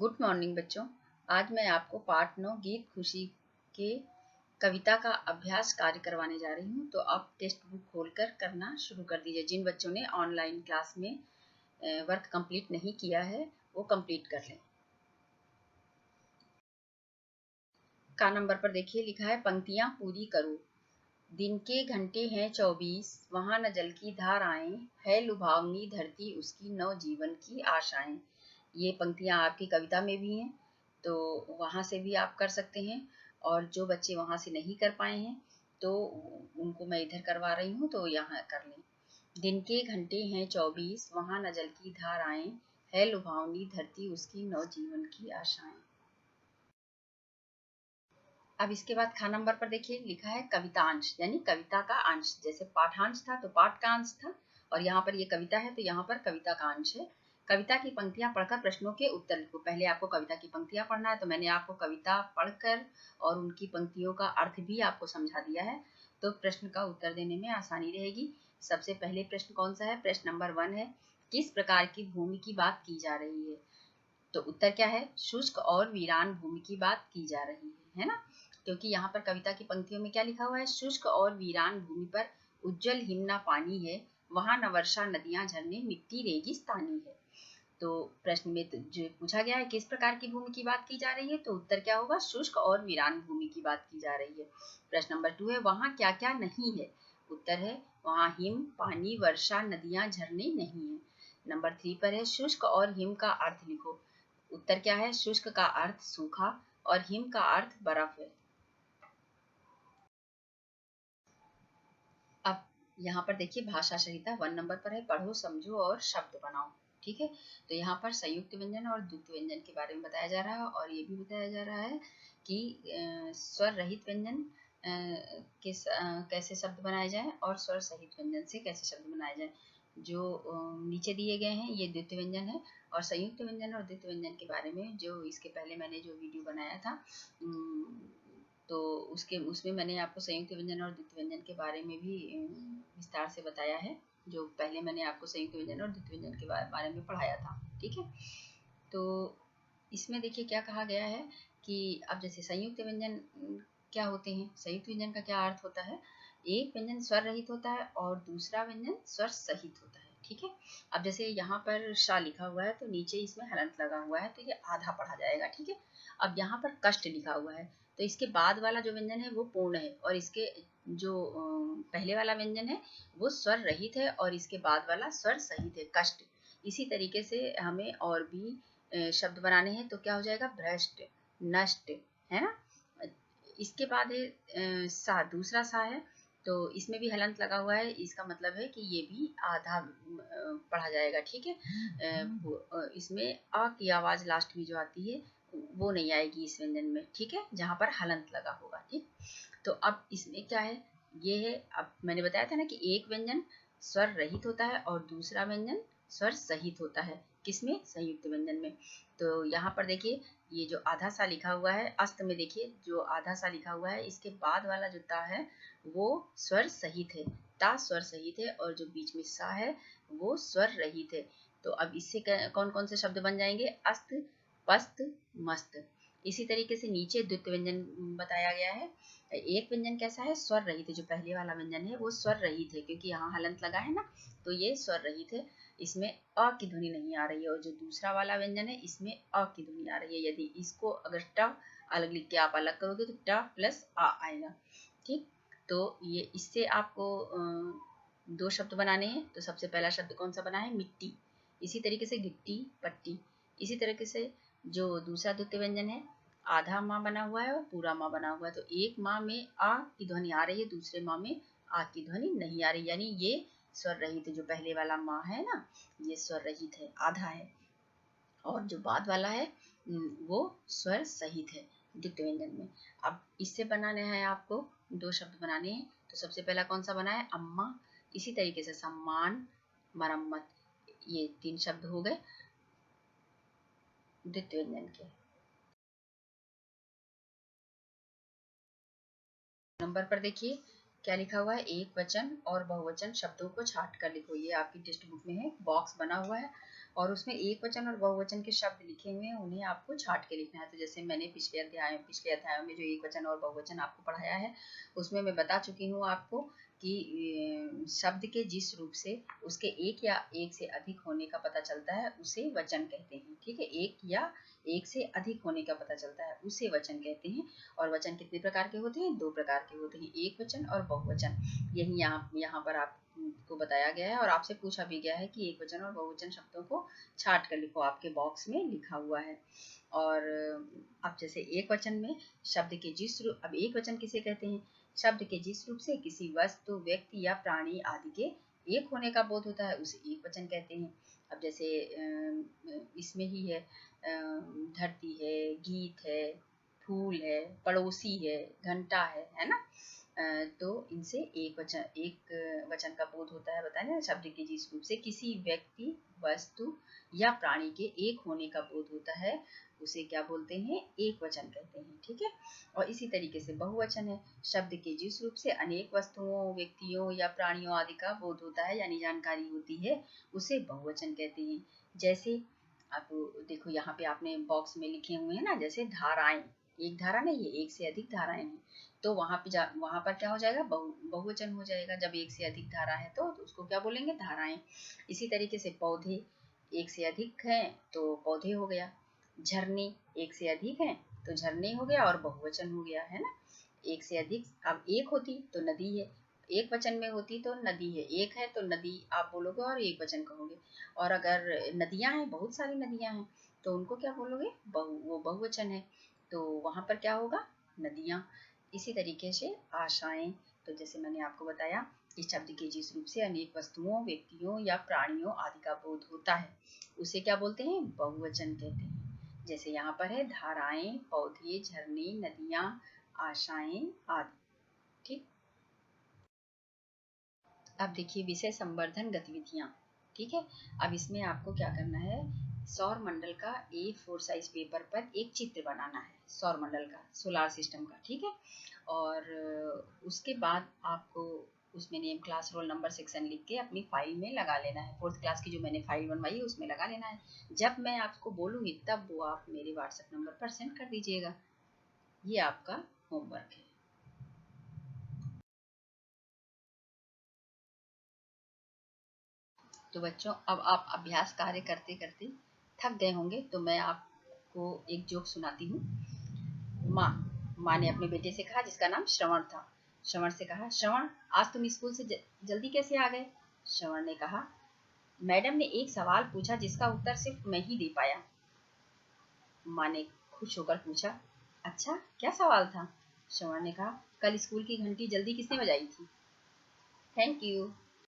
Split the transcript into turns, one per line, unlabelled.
Good morning बच्चों। आज मैं आपको पाठ 9 गीत खुशी के कविता का अभ्यास कार्य करवाने जा रही हूँ। तो आप टेक्स्ट बुक खोलकर करना शुरू कर दीजिए। जिन बच्चों ने ऑनलाइन क्लास में वर्क कंप्लीट नहीं किया है वो कंप्लीट कर लें। का नंबर पर देखिए लिखा है, पंक्तियां पूरी करो। दिन के घंटे हैं 24, वहां न जल की धाराएं, है लुभावनी धरती उसकी नव जीवन की आशाएं। ये पंक्तियां आपकी कविता में भी हैं, तो वहां से भी आप कर सकते हैं। और जो बच्चे वहां से नहीं कर पाए हैं तो उनको मैं इधर करवा रही हूँ, तो यहाँ कर लें। दिन के घंटे हैं 24, वहां न जल की धाराएं, है लुभावनी धरती उसकी नव जीवन की आशाएं। अब इसके बाद खा नंबर पर देखिए लिखा है कवितांश, यानी कविता का अंश। जैसे पाठांश था तो पाठ का अंश था, और यहाँ पर ये कविता है तो यहाँ पर कविता का अंश है। कविता की पंक्तियां पढ़कर प्रश्नों के उत्तर लिखो। पहले आपको कविता की पंक्तियां पढ़ना है, तो मैंने आपको कविता पढ़कर और उनकी पंक्तियों का अर्थ भी आपको समझा दिया है, तो प्रश्न का उत्तर देने में आसानी रहेगी। सबसे पहले प्रश्न कौन सा है? प्रश्न नंबर 1 है, किस प्रकार की भूमि की बात की जा रही है? तो उत्तर क्या है? शुष्क और वीरान भूमि की बात की जा रही है ना? क्योंकि यहाँ पर कविता की पंक्तियों में क्या लिखा हुआ है? शुष्क और वीरान भूमि पर उज्जवल हिमना पानी है, वहां न वर्षा नदियां झरने मिट्टी रेगिस्तानी है। तो प्रश्न में तो जो पूछा गया है किस प्रकार की भूमि की बात की जा रही है, तो उत्तर क्या होगा? शुष्क और वीरान भूमि की बात की जा रही है। प्रश्न नंबर 2 है, वहां क्या क्या नहीं है? उत्तर है वहां हिम, पानी, वर्षा, नदियां, झरने नहीं है। नंबर 3 पर है, शुष्क और हिम का अर्थ लिखो। उत्तर क्या है? शुष्क का अर्थ सूखा और हिम का अर्थ बर्फ है। अब यहाँ पर देखिए भाषा संहिता 1 नंबर पर है, पढ़ो समझो और शब्द बनाओ। ठीक है, तो यहाँ पर संयुक्त व्यंजन और द्वित्व व्यंजन के बारे में बताया जा रहा है, और ये भी बताया जा रहा है कि स्वर रहित व्यंजन कैसे शब्द बनाए जाएं और स्वर सहित व्यंजन से कैसे शब्द बनाए जाएं। जो नीचे दिए गए हैं ये द्वित्व व्यंजन है, और संयुक्त व्यंजन और द्वित्व व्यंजन के बारे में जो इसके पहले मैंने जो वीडियो बनाया था, तो उसमें मैंने आपको संयुक्त व्यंजन और द्वित्व व्यंजन के बारे में भी विस्तार से बताया है। जो पहले मैंने आपको संयुक्त व्यंजन और द्वित्व व्यंजन के बारे में पढ़ाया था। ठीक है, तो इसमें देखिए क्या कहा गया है कि अब जैसे संयुक्त व्यंजन क्या होते हैं? संयुक्त व्यंजन का क्या अर्थ होता है? एक व्यंजन स्वर रहित होता है और दूसरा व्यंजन स्वर सहित होता है। ठीक है, अब जैसे यहाँ पर शा लिखा हुआ है तो नीचे इसमें हलंत लगा हुआ है, तो ये आधा पढ़ा जाएगा। ठीक है, अब यहाँ पर कष्ट लिखा हुआ है तो इसके बाद वाला जो व्यंजन है वो पूर्ण है, और इसके जो पहले वाला व्यंजन है वो स्वर रहित है, और इसके बाद वाला स्वर सहित है, कष्ट। इसी तरीके से हमें और भी शब्द बनाने हैं, तो क्या हो जाएगा? भ्रष्ट, नष्ट, है ना? इसके बाद है सा, दूसरा सा है, तो इसमें भी हलंत लगा हुआ है, इसका मतलब है कि ये भी आधा पढ़ा जाएगा। ठीक है, इसमें अ की आवाज लास्ट में जो आती है वो नहीं आएगी इस व्यंजन में। ठीक है, जहां पर हलंत लगा होगा। ठीक, तो अब इसमें क्या है? ये है, अब मैंने बताया था ना कि एक व्यंजन स्वर रहित होता है और दूसरा व्यंजन स्वर सहित होता है। किसमें? संयुक्त व्यंजन में। तो यहाँ पर देखिए ये जो आधा सा लिखा हुआ है, अस्त में देखिए जो आधा सा लिखा हुआ है, इसके बाद वाला जो ता है वो स्वर सहित है, ता स्वर सहित है, और जो बीच में सा है वो स्वर रहित है। तो अब इससे कौन कौन से शब्द बन जाएंगे? अस्त, पस्त, मस्त। इसी तरीके से नीचे द्वितीय व्यंजन बताया गया है। एक व्यंजन कैसा है? स्वर रहित है। जो पहले वाला व्यंजन है वो स्वर रहित है, क्योंकि यहाँ हलंत लगा है ना, तो ये स्वर रहित है, इसमें अ की ध्वनि नहीं आ रही है। और जो दूसरा वाला व्यंजन है इसमें अ की ध्वनि आ रही है। यदि इसको अगर ट अलग लिख के आप अलग करोगे तो ट प्लस आ आएगा। ठीक, तो ये इससे आपको दो शब्द बनाने हैं। तो सबसे पहला शब्द कौन सा बना है? मिट्टी। इसी तरीके से गिट्टी, पट्टी। इसी तरीके से जो दूसरा द्वितीय व्यंजन है, आधा माँ बना हुआ है और पूरा माँ बना हुआ है, तो एक माँ में आ की ध्वनि आ रही है, दूसरे माँ में आ की ध्वनि नहीं आ रही, यानी ये स्वर रहित है। जो पहले वाला माँ है ना, ये स्वर रहित है, आधा है, और जो बाद वाला है वो स्वर सहित है द्वितीय व्यंजन में। अब इससे बनाने हैं आपको दो शब्द बनाने हैं। तो सबसे पहला कौन सा बना है? अम्मा। इसी तरीके से सम्मान, मरम्मत, ये 3 शब्द हो गए द्वितीय व्यंजन के। नंबर पर देखिए क्या लिखा हुआ है, एक वचन और बहुवचन शब्दों को छाट कर लिखो। ये आपकी टेक्स्ट बुक में है, बॉक्स बना हुआ है और उसमें एक वचन और बहुवचन के शब्द लिखे हुए हैं, उन्हें आपको छाट के लिखना है। तो जैसे मैंने पिछले अध्याय में जो एक वचन और बहुवचन आपको पढ़ाया है, उसमें मैं बता चुकी हूँ आपको कि शब्द के जिस रूप से उसके एक या एक से अधिक होने का पता चलता है उसे वचन कहते हैं। ठीक है, एक या एक से अधिक होने का पता चलता है उसे वचन कहते हैं। और वचन कितने प्रकार के होते हैं, 2 प्रकार के होते हैं, एक वचन और बहुवचन। यही यहाँ पर आपको बताया गया है और आपसे पूछा भी गया है कि एक वचन और बहुवचन शब्दों को छाट कर लिखो, आपके बॉक्स में लिखा हुआ है। और अब जैसे एक वचन में शब्द के जिस रूप, अब एक वचन किसे कहते हैं, शब्द के जिस रूप से किसी वस्तु, व्यक्ति या प्राणी आदि के एक होने का बोध होता है उसे एक वचन कहते हैं। अब जैसे इसमें ही है, धरती है, गीत है, फूल है, पड़ोसी है, घंटा है ना। तो इनसे एक वचन का बोध होता है, बताया ना। शब्द के जिस रूप से किसी व्यक्ति, वस्तु या प्राणी के एक होने का बोध होता है उसे क्या बोलते हैं, एक वचन कहते हैं। ठीक है, और इसी तरीके से बहुवचन है, शब्द के जिस रूप से अनेक वस्तुओं, व्यक्तियों या प्राणियों आदि का बोध होता है यानी जानकारी होती है उसे बहुवचन कहते हैं। जैसे आप देखो यहाँ पे आपने बॉक्स में लिखे हुए हैं ना, जैसे धाराएं, एक धारा नहीं है, एक से अधिक धाराएं हैं, तो वहां पर क्या हो जाएगा, बहुवचन हो जाएगा। जब एक से अधिक धारा है तो उसको क्या बोलेंगे, धाराएं। इसी तरीके से पौधे, एक से अधिक हैं तो पौधे हो गया। झरने, एक से अधिक हैं तो झरने हो गया और बहुवचन हो गया, है ना। एक से अधिक, अब एक होती तो नदी है, एक वचन में होती तो नदी है, एक है तो नदी आप बोलोगे और एक वचन कहोगे। और अगर नदियां हैं, बहुत सारी नदियां हैं, तो उनको क्या बोलोगे, वो बहुवचन है, तो वहां पर क्या होगा, नदियां। इसी तरीके से आशाएं, तो जैसे मैंने आपको बताया कि शब्द के जिस रूप से अनेक वस्तुओं, व्यक्तियों या प्राणियों आदि का बोध होता है उसे क्या बोलते हैं, बहुवचन कहते हैं। जैसे यहाँ पर है धाराएं, पौधे, झरने, नदियां, आशाएं आदि। ठीक, अब देखिए विषय संवर्धन गतिविधियां। ठीक है, अब इसमें आपको क्या करना है, सौर मंडल का A4 साइज पेपर पर एक चित्र बनाना है, सौर मंडल का, सोलार सिस्टम का। ठीक है, और उसके बाद आपको उसमें name, class, roll number, section लिख के अपनी फाइल में लगा लेना है। 4th क्लास की जो मैंने फाइल बनवाई है उसमें लगा लेना है। जब मैं आपको बोलूँगी तब वो आप मेरे व्हाट्सएप नंबर पर सेंड कर दीजिएगा। ये आपका होमवर्क है। तो बच्चों, अब आप अभ्यास कार्य करते करते थक गए होंगे, तो मैं आपको एक जोक सुनाती हूँ। माँ ने अपने बेटे से कहा, जिसका नाम श्रवण था। श्रवण से कहा, श्रवण, आज तुम स्कूल से जल्दी कैसे आ गए। श्रवण ने कहा, मैडम ने एक सवाल पूछा जिसका उत्तर सिर्फ मैं ही दे पाया। माँ ने खुश होकर पूछा, अच्छा क्या सवाल था। श्रवण ने कहा, कल स्कूल की घंटी जल्दी किसने बजाई थी। Thank you.